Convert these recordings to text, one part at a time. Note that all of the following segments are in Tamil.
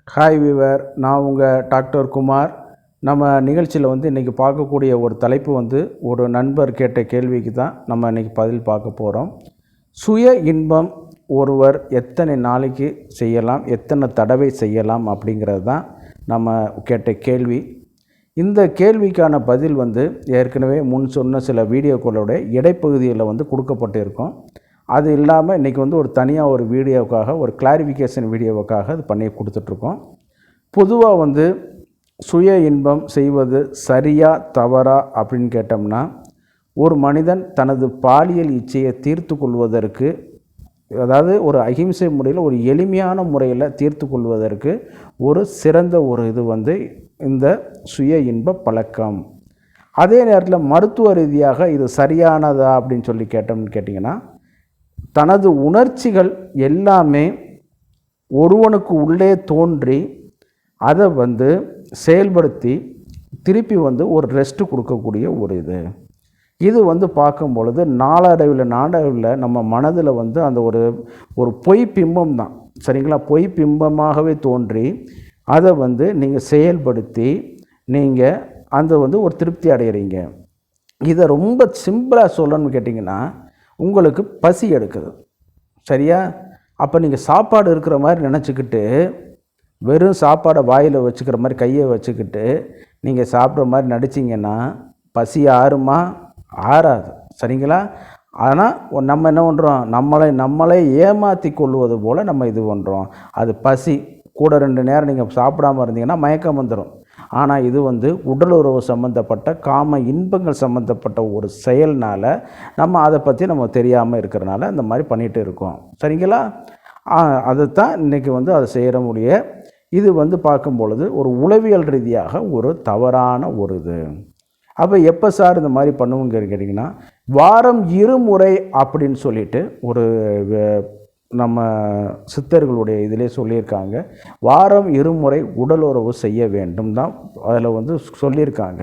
ஹாய் விவர், நான் உங்கள் டாக்டர் குமார். நம்ம நிகழ்ச்சியில் இன்றைக்கி பார்க்கக்கூடிய ஒரு தலைப்பு ஒரு நண்பர் கேட்ட கேள்விக்கு தான் நம்ம இன்றைக்கி பதில் பார்க்க போகிறோம். சுய இன்பம் ஒருவர் எத்தனை நாளைக்கு செய்யலாம், எத்தனை தடவை செய்யலாம் அப்படிங்கிறது தான் நம்ம கேட்ட கேள்வி. இந்த கேள்விக்கான பதில் ஏற்கனவே முன் சொன்ன சில வீடியோக்களோட இடைப்பகுதியில் கொடுக்கப்பட்டிருக்கும். அது இல்லாமல் இன்றைக்கி ஒரு தனியாக ஒரு வீடியோவுக்காக, ஒரு கிளாரிஃபிகேஷன் வீடியோவுக்காக அது பண்ணி கொடுத்துட்ருக்கோம். பொதுவாக சுய இன்பம் செய்வது சரியா தவறா அப்படின்னு கேட்டோம்னா, ஒரு மனிதன் தனது பாலியல் இச்சையை தீர்த்து கொள்வதற்கு, அதாவது ஒரு அகிம்சை முறையில் ஒரு எளிமையான முறையில் தீர்த்து கொள்வதற்கு ஒரு சிறந்த ஒரு இது இந்த சுய இன்ப பழக்கம். அதே நேரத்தில் மருத்துவ ரீதியாக இது சரியானதா அப்படின்னு சொல்லி கேட்டிங்கன்னா, தனது உணர்ச்சிகள் எல்லாமே ஒருவனுக்கு உள்ளே தோன்றி அதை செயல்படுத்தி திருப்பி ஒரு ரெஸ்ட்டு கொடுக்கக்கூடிய ஒரு இது பார்க்கும் பொழுது நாளடைவில் நம்ம மனதில் அந்த ஒரு பொய் பிம்பம் தான், சரிங்களா? பொய் பிம்பமாகவே தோன்றி அதை நீங்கள் செயல்படுத்தி நீங்கள் அந்த ஒரு திருப்தி அடைகிறீங்க. இதை ரொம்ப சிம்பிளாக சொல்லணும்னு கேட்டிங்கன்னா, உங்களுக்கு பசி எடுக்குது, சரியா? அப்போ நீங்கள் சாப்பாடு இருக்கிற மாதிரி நினச்சிக்கிட்டு, வெறும் சாப்பாடை வாயில் வச்சுக்கிற மாதிரி கையை வச்சுக்கிட்டு நீங்கள் சாப்பிட்ற மாதிரி நடிச்சிங்கன்னா பசி ஆறுமா? ஆறாது, சரிங்களா? ஆனால் நம்ம என்ன பண்ணுறோம், நம்மளே ஏமாற்றி கொள்வது போல் நம்ம இது பண்ணுறோம். அது பசி. கூட 2 நேரம் நீங்கள் சாப்பிடாமல் இருந்தீங்கன்னா மயக்கம் வந்துடும். ஆனால் இது உடல் உறவு சம்மந்தப்பட்ட காம இன்பங்கள் சம்மந்தப்பட்ட ஒரு செயல்னால் நம்ம அதை பற்றி நம்ம தெரியாமல் இருக்கிறனால இந்த மாதிரி பண்ணிகிட்டு இருக்கோம், சரிங்களா? அதைத்தான் இன்றைக்கி அதை செய்கிற முடிய இது பார்க்கும் பொழுது ஒரு உளவியல் ரீதியாக ஒரு தவறான ஒரு இது. அப்போ எப்போ சார் இந்த மாதிரி பண்ணுவோங்க கேட்டிங்கன்னா, வாரம் 2 முறை அப்படின்னு சொல்லிட்டு ஒரு நம்ம சித்தர்களுடைய இதிலே சொல்லியிருக்காங்க. வாரம் 2 முறை உடல் உறவு செய்ய வேண்டும் தான் அதில் சொல்லியிருக்காங்க.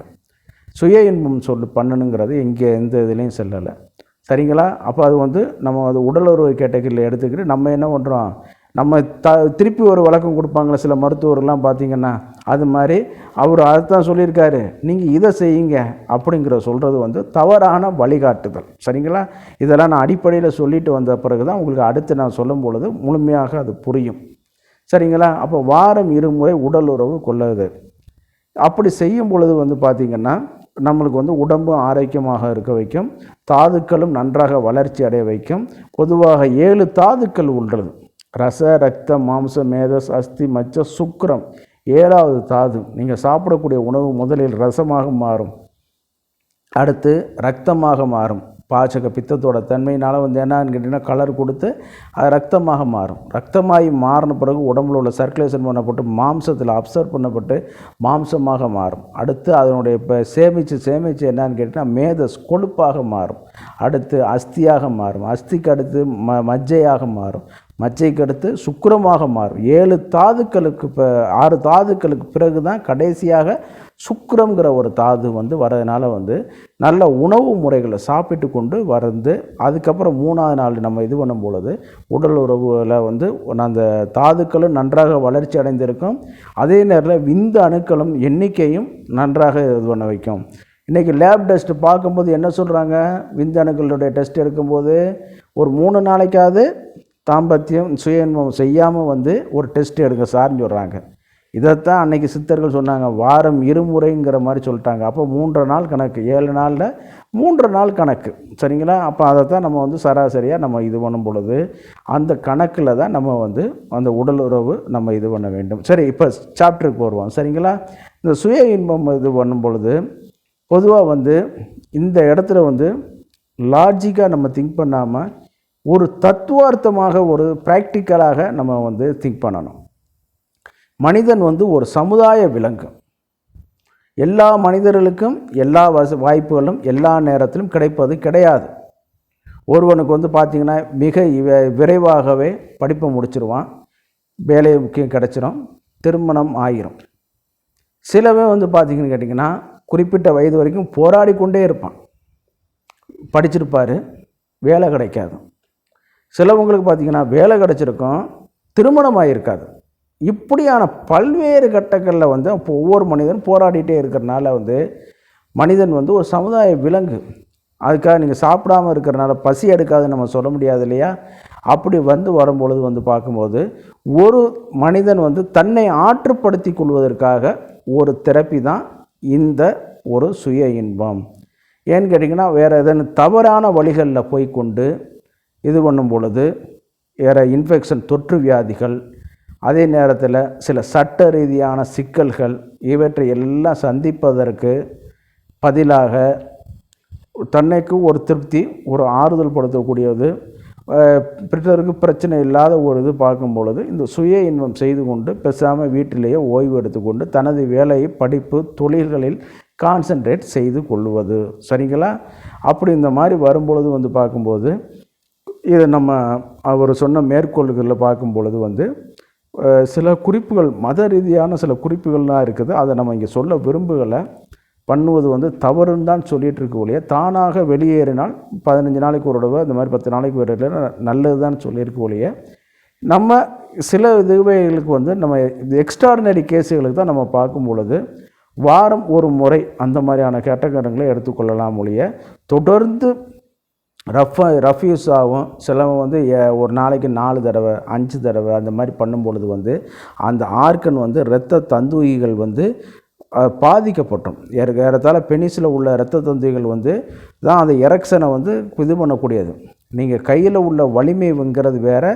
சுய இன்பம் பண்ணணுங்கிறது இங்கே எந்த இதுலேயும் சொல்லலை, சரிங்களா? அப்போ அது நம்ம அது உடல் உறவு கேட்டகரியில் எடுத்துக்கிட்டு நம்ம என்ன பண்ணுறோம், நம்ம திருப்பி ஒரு விளக்கம் கொடுப்பாங்களே சில மருத்துவர்கள்லாம் பார்த்திங்கன்னா, அது மாதிரி அவர் அதைத்தான் சொல்லியிருக்காரு, நீங்கள் இதை செய்யுங்க அப்படிங்கிற சொல்கிறது தவறான வழிகாட்டுதல், சரிங்களா? இதெல்லாம் நான் அடிப்படையில் சொல்லிட்டு வந்த பிறகு தான் உங்களுக்கு அடுத்து நான் சொல்லும் பொழுது முழுமையாக அது புரியும், சரிங்களா? அப்போ வாரம் 2 முறை உடல் உறவு கொள்ளுது. அப்படி செய்யும் பொழுது பார்த்திங்கன்னா நம்மளுக்கு உடம்பும் ஆரோக்கியமாக இருக்க வைக்கும், தாதுக்களும் நன்றாக வளர்ச்சி அடைய வைக்கும். பொதுவாக 7 தாதுக்கள் உள்ளது. ரச, ரத்த, மாம்ச, மேதஸ், அஸ்தி, மச்ச, சுக்கிரம். 7வது தாது. நீங்கள் சாப்பிடக்கூடிய உணவு முதலில் ரசமாக மாறும், அடுத்து இரத்தமாக மாறும். பாச்சக பித்தத்தோட தன்மையினால் என்னன்னு கேட்டிங்கன்னா கலர் கொடுத்து அது ரத்தமாக மாறும். ரத்தமாகி மாறின பிறகு உடம்புல உள்ள சர்க்குலேஷன் பண்ணப்பட்டு மாம்சத்தில் அப்சர்வ் பண்ணப்பட்டு மாம்சமாக மாறும். அடுத்து அதனுடைய இப்போ சேமித்து என்னன்னு கேட்டிங்கன்னா மேதஸ் கொழுப்பாக மாறும். அடுத்து அஸ்தியாக மாறும். அஸ்திக்கு அடுத்து மஜ்ஜையாக மாறும். மச்சைக்கு அடுத்து சுக்கிரமாக மாறும். 7 தாதுக்களுக்கு 6 தாதுக்களுக்கு பிறகு தான் கடைசியாக சுக்கிரங்கிற ஒரு தாது வரதுனால நல்ல உணவு முறைகளை சாப்பிட்டு கொண்டு அதுக்கப்புறம் 3ஆவது நாள் நம்ம இது பண்ணும் பொழுது உடல் உறவில் அந்த தாதுக்களும் நன்றாக வளர்ச்சி அடைந்திருக்கும். அதே நேரத்தில் விந்து அணுக்களும் எண்ணிக்கையும் நன்றாக இது பண்ண வைக்கும். இன்றைக்கி லேப் டெஸ்ட் பார்க்கும்போது என்ன சொல்கிறாங்க, விந்து அணுக்களுடைய டெஸ்ட் எடுக்கும்போது ஒரு 3 நாளைக்காவது தாம்பத்தியம் சுய இன்பம் செய்யாமல் ஒரு டெஸ்ட் எடுக்க சார்னு சொல்கிறாங்க. இதைத்தான் அன்றைக்கி சித்தர்கள் சொன்னாங்க, வாரம் 2 முறைங்கிற மாதிரி சொல்லிட்டாங்க. அப்போ 3 நாள் கணக்கு, 7 நாளில் 3 நாள் கணக்கு, சரிங்களா? அப்போ அதைத்தான் நம்ம சராசரியாக நம்ம இது பண்ணும் பொழுது அந்த கணக்கில் தான் நம்ம அந்த உடல் உறவு நம்ம இது பண்ண வேண்டும். சரி, இப்போ சாப்டருக்கு வருவோம், சரிங்களா? இந்த சுய இன்பம் இது பண்ணும் பொழுது பொதுவாக இந்த இடத்துல லாஜிக்காக நம்ம திங்க் பண்ணாமல் ஒரு தத்துவார்த்தமாக ஒரு ப்ராக்டிக்கலாக நம்ம திங்க் பண்ணணும். மனிதன் ஒரு சமுதாய விலங்கு. எல்லா மனிதர்களுக்கும் எல்லா வாய்ப்புகளும் எல்லா நேரத்திலும் கிடைப்பது கிடையாது. ஒருவனுக்கு பார்த்திங்கன்னா மிக விரைவாகவே படிப்பை முடிச்சிருவான், வேலை முக்கியம் கிடச்சிரும், திருமணம் ஆகிரும். சிலவன் பார்த்திங்கன்னு கேட்டிங்கன்னா குறிப்பிட்ட வயது வரைக்கும் போராடி கொண்டே இருப்பான், படிச்சிருப்பார், வேலை கிடைக்காது. சிலவங்களுக்கு பார்த்திங்கன்னா வேலை கிடச்சிருக்கும், திருமணம் ஆகியிருக்காது. இப்படியான பல்வேறு கட்டங்களில் வந்து அப்போ ஒவ்வொரு மனிதனும் போராடிட்டே இருக்கிறனால வந்து மனிதன் வந்து ஒரு சமுதாய விலங்கு. அதுக்காக நீங்கள் சாப்பிடாமல் இருக்கிறனால பசி எடுக்காதுன்னு நம்ம சொல்ல முடியாது இல்லையா? அப்படி வரும்பொழுது வந்து பார்க்கும்போது ஒரு மனிதன் வந்து தன்னை ஆற்றுப்படுத்தி கொள்வதற்காக ஒரு தெரப்பி தான் இந்த ஒரு சுய இன்பம். ஏன்னு கேட்டிங்கன்னா வேறு எதனா தவறான வழிகளில் போய்கொண்டு இது பண்ணும் பொழுது வேறு இன்ஃபெக்ஷன், தொற்று வியாதிகள், அதே நேரத்தில் சில சட்ட ரீதியான சிக்கல்கள் இவற்றை எல்லாம் சந்திப்பதற்கு பதிலாக தன்னைக்கு ஒரு திருப்தி, ஒரு ஆறுதல் படுத்தக்கூடியது, பிறருக்கு பிரச்சனை இல்லாத ஒரு இது பார்க்கும் பொழுது இந்த சுய இன்பம் செய்து கொண்டு பேசாமல் வீட்டிலேயே ஓய்வு எடுத்துக்கொண்டு தனது வேலையை, படிப்பு, தொழில்களில் கான்சன்ட்ரேட் செய்து கொள்வது. சரிங்களா? அப்படி இந்த மாதிரி வரும்பொழுது வந்து பார்க்கும்போது இது நம்ம அவர் சொன்ன மேற்கோள்களில் பார்க்கும் பொழுது வந்து சில குறிப்புகள், மத ரீதியான சில குறிப்புகள்லாம் இருக்குது. அதை நம்ம இங்கே சொல்ல விரும்புகளை பண்ணுவது வந்து தவறுன்னு தான் சொல்லிகிட்டு இருக்க ஒழிய, தானாக வெளியேறினால் 15 நாளைக்கு ஒரு தடவை, இந்த மாதிரி 10 நாளைக்கு ஒரு தடவை நல்லது தான் சொல்லியிருக்க ஒழிய, நம்ம சில இதுவைகளுக்கு வந்து நம்ம எக்ஸ்ட்ராடினரி கேஸுகளுக்கு தான் நம்ம பார்க்கும் பொழுது வாரம் ஒரு முறை அந்த மாதிரியான கேட்டகரிகளை எடுத்துக்கொள்ளலாம் ஒழிய, தொடர்ந்து ரஃப்யூஸ் ஆகும். சிலவங்க வந்து ஒரு நாளைக்கு 4 தடவை 5 தடவை அந்த மாதிரி பண்ணும் பொழுது வந்து அந்த ஆர்கன் வந்து இரத்த தந்துகிகள் வந்து பாதிக்கப்பட்டோம். ஏறத்தாழ பெனிஸில் உள்ள இரத்த தந்துகிகள் வந்து தான் அந்த எரெக்ஷனை வந்து இது பண்ணக்கூடியது. நீங்கள் கையில் உள்ள வலிமைங்கிறது வேறு,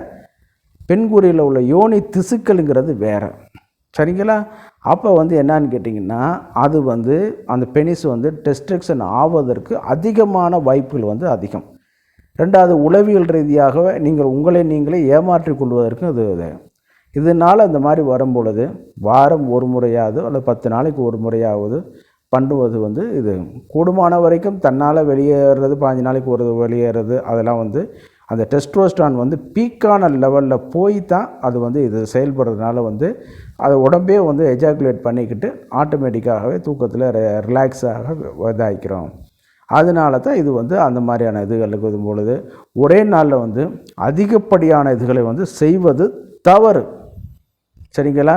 பெண்குறியில் உள்ள யோனி திசுக்கள்ங்கிறது வேறு. சரிங்களா? அப்போ வந்து என்னான்னு கேட்டிங்கன்னா அது வந்து அந்த பெனிஸ் வந்து டெஸ்ட்ரக்ஷன் ஆவதற்கு அதிகமான வாய்ப்புகள் வந்து அதிகம். ரெண்டாவது, உளவியல் ரீதியாக நீங்கள் உங்களை நீங்களே ஏமாற்றி கொள்வதற்கும் இது இதனால் இந்த மாதிரி வரும்பொழுது வாரம் ஒரு முறையாவது அல்லது 10 நாளைக்கு ஒரு முறையாவது பண்ணுவது வந்து இது கூடுமான வரைக்கும் தன்னால் வெளியேறது, 15 நாளைக்கு ஒரு வெளியேறது, அதெல்லாம் வந்து அந்த டெஸ்டோஸ்டரான் வந்து பீக்கான லெவலில் போய் தான் அது வந்து இது செயல்படுறதுனால வந்து அதை உடம்பே வந்து எஜாக்குலேட் பண்ணிக்கிட்டு ஆட்டோமேட்டிக்காகவே தூக்கத்தில் ரிலாக்ஸாக இதாகிக்கிறோம். அதனால தான் இது வந்து அந்த மாதிரியான இதுகளுக்கு வரும் பொழுது ஒரே நாளில் வந்து அதிகப்படியான இதுகளை வந்து செய்வது தவறு. சரிங்களா?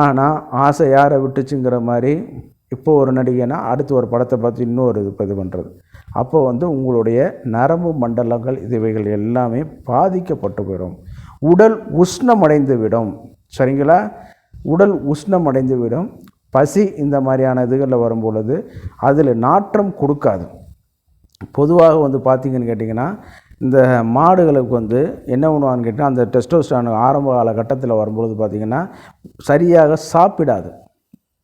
ஆனால் ஆசை யாரை விட்டுச்சுங்கிற மாதிரி இப்போ ஒரு நடிகைனா அடுத்து ஒரு படத்தை பார்த்து இன்னொரு இது பண்ணுறது. அப்போ வந்து உங்களுடைய நரம்பு மண்டலங்கள் இவைகள் எல்லாமே பாதிக்கப்பட்டு போயிடும். உடல் உஷ்ணமடைந்து விடும். சரிங்களா? உடல் உஷ்ணமடைந்து விடும். பசி இந்த மாதிரியான இதுகளில் வரும்பொழுது அதில் நாற்றம் கொடுக்காது. பொதுவாக வந்து பார்த்திங்கன்னு கேட்டிங்கன்னா இந்த மாடுகளுக்கு வந்து என்ன பண்ணுவான்னு கேட்டால் அந்த டெஸ்டோஸ்டரான் ஆரம்ப காலகட்டத்தில் வரும்பொழுது பார்த்திங்கன்னா சரியாக சாப்பிடாது.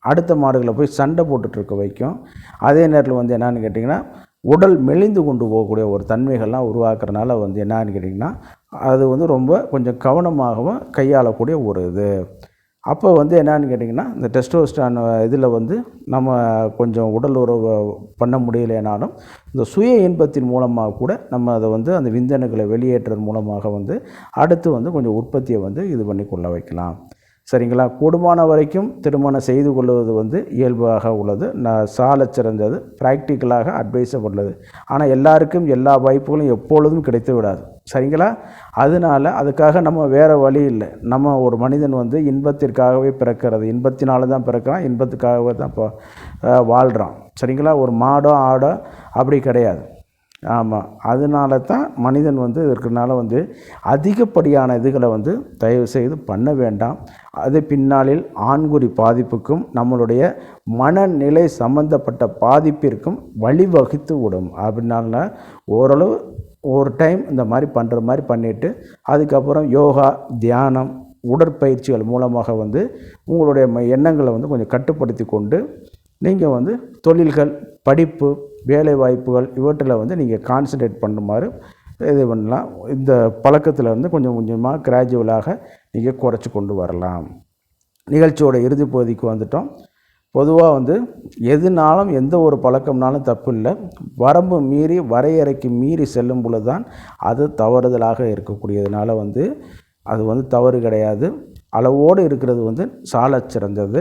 அடுத்த மாடுகளை போய் சண்டை போட்டுட்ருக்க வைக்கும். அதே நேரத்தில் வந்து என்னான்னு கேட்டிங்கன்னா உடல் மெலிந்து கொண்டு போகக்கூடிய ஒரு தன்மைகள்லாம் உருவாக்குறதுனால வந்து என்னான்னு கேட்டிங்கன்னா அது வந்து ரொம்ப கொஞ்சம் கவனமாகவும் கையாளக்கூடிய ஒரு இது. அப்போ வந்து என்னான்னு கேட்டிங்கன்னா இந்த டெஸ்டோஸ்டரான் இதில் வந்து நம்ம கொஞ்சம் உடல் உறவு பண்ண முடியலைனாலும் இந்த சுய இன்பத்தின் மூலமாக கூட நம்ம அதை வந்து அந்த விந்தணுக்களை வெளியேற்றுறது மூலமாக வந்து அடுத்து வந்து கொஞ்சம் உற்பத்தியை வந்து இது பண்ணி கொள்ள வைக்கலாம். சரிங்களா? கூடுமான வரைக்கும் திருமணம் செய்து கொள்வது வந்து இயல்பாக உள்ளது, சால சிறந்தது, ப்ராக்டிக்கலாக அட்வைஸபுள்ளது. ஆனால் எல்லாருக்கும் எல்லா வாய்ப்புகளும் எப்பொழுதும் கிடைத்து விடாது. சரிங்களா? அதனால் அதுக்காக நம்ம வேறு வழி இல்லை. நம்ம ஒரு மனிதன் வந்து இன்பத்திற்காகவே பிறக்கிறது, இன்பத்தினால தான் பிறக்கிறான், இன்பத்துக்காகவே தான் இப்போ வாழ்கிறான். சரிங்களா? ஒரு மாடோ ஆடோ அப்படி கிடையாது. ஆமாம், அதனால தான் மனிதன் வந்து இருக்கிறனால வந்து அதிகப்படியான இதுகளை வந்து தயவு செய்து பண்ண வேண்டாம். அது பின்னாளில் ஆண்குறி பாதிப்புக்கும் நம்மளுடைய மனநிலை சம்பந்தப்பட்ட பாதிப்பிற்கும் வழிவகுத்து விடும். அப்படின்னால ஓரளவு ஒரு டைம் இந்த மாதிரி பண்ணுற மாதிரி பண்ணிவிட்டு அதுக்கப்புறம் யோகா, தியானம், உடற்பயிற்சிகள் மூலமாக வந்து உங்களுடைய எண்ணங்களை வந்து கொஞ்சம் கட்டுப்படுத்தி கொண்டு நீங்கள் வந்து தொழில்கள், படிப்பு, வேலை வாய்ப்புகள் இவற்றில் வந்து நீங்கள் கான்சன்ட்ரேட் பண்ணுமாறு இது பண்ணலாம். இந்த பழக்கத்தில் இருந்து கொஞ்சம் கொஞ்சமாக கிராஜுவலாக நீங்கள் குறைச்சி கொண்டு வரலாம். நிகழ்ச்சியோட இறுதி பகுதிக்கு வந்துட்டோம். பொதுவாக வந்து எதுனாலும் எந்த ஒரு பழக்கம்னாலும் தப்பு இல்லை. வரம்பு மீறி வரையறைக்கு மீறி செல்லும் பொழுது தான் அது தவறுதலாக இருக்கக்கூடியதுனால வந்து அது வந்து தவறு கிடையாது. அளவோடு இருக்கிறது வந்து சால சிறந்தது.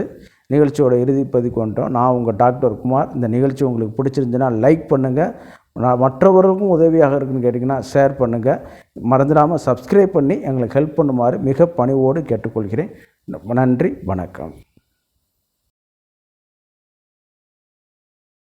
நிகழ்ச்சியோட இறுதி பதிக்கு வந்துட்டோம். நான் உங்கள் டாக்டர் குமார். இந்த நிகழ்ச்சி உங்களுக்கு பிடிச்சிருந்துச்சுன்னா லைக் பண்ணுங்கள். மற்றவர்களுக்கும் உதவியாக இருக்குன்னு கேட்டிங்கன்னா ஷேர் பண்ணுங்கள். மறந்துடாமல் சப்ஸ்கிரைப் பண்ணி எங்களுக்கு ஹெல்ப் பண்ணுமாறு மிக பணிவோடு கேட்டுக்கொள்கிறேன். நன்றி, வணக்கம்.